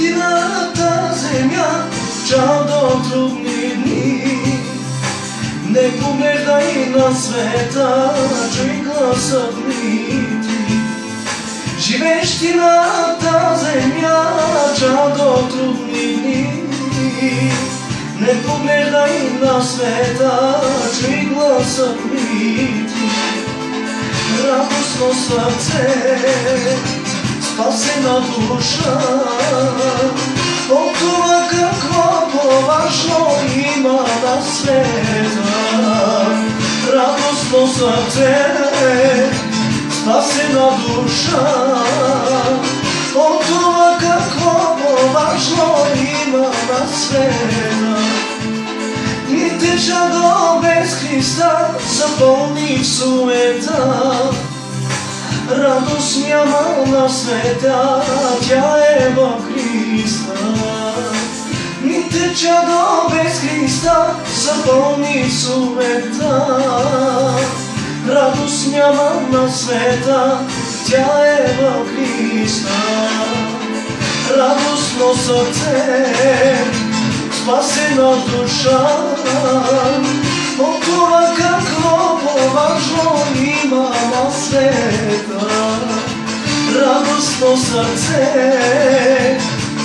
живещината земя, чао до трудни дни. Не поглеждай на света, чуй гласът ми ти. Живещината земя, чао до трудни дни. Не поглеждай на света, чуй гласът ми ти. Радостно сърце, спасена душа, от това какво по-важно има на света. Радостно сърце, спасена душа, от това какво по-важно има на света. Ни теча до без Христа, запълни суета. Радост няма на света, тя е в Христа. Ни теча до без Христа, запълни суета. Радост няма на света, тя е в Христа. Радостно сърце, спасена душа, от това какво по-важно има на света. Радостно сърце,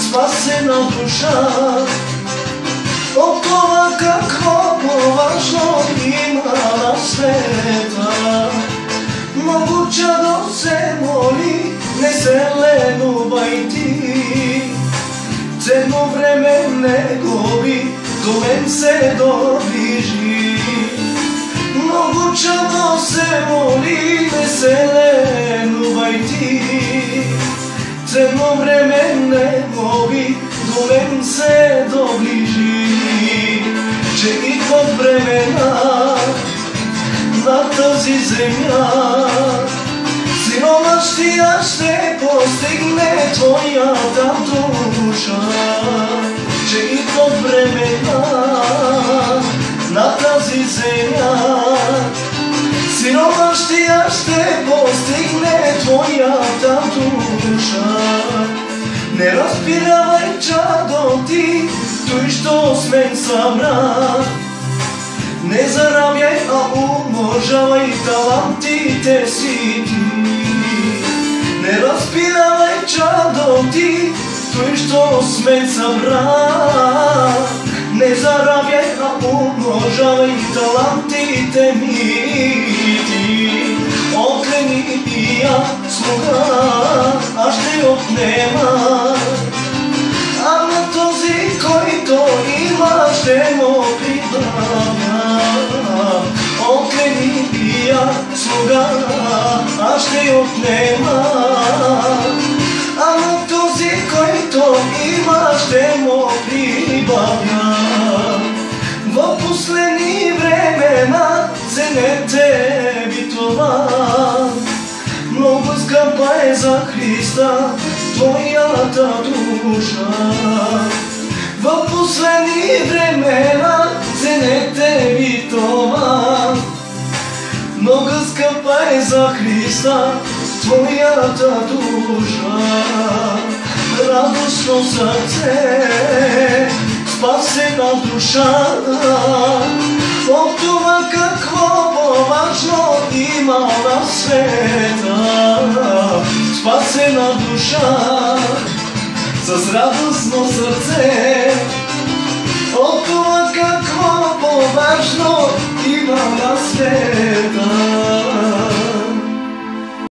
спасена душа, от това какво по-важно има на света. Много чадо се моли, не се ленувай ти. Ценно време не губи, до мен се доближи. Много чадо се моли, не се ленувай ти. Ценно време не губи, до мен се доближи. Че идват времена на тази земя, Синова щия ще постигне твоята душа. Че идват времена на тази земя, Синова щия ще постигне твоята душа. Не разпилявай чадо ти, той що с мен събра. Не заравяй, а умножавай талантите си ти. Не разпилявай чадо ти, той що с мен събра. Не заравяй, а умножавай талантите ми ти. Отлени и я слуга, аз ще отнема. А на този, който има, ще му прибавя. Отлени и я слуга, аз ще отнема. А на този, който има, ще му прибавя. В последни времена ценете ви това. Много скъпа е за Христа твоята душа. В последни времена ценете ви това. Много скъпа е за Христа твоята душа. Радостно сърце, спасена душа, от това какво по-важно има на света. Спасена душа, с радостно сърце,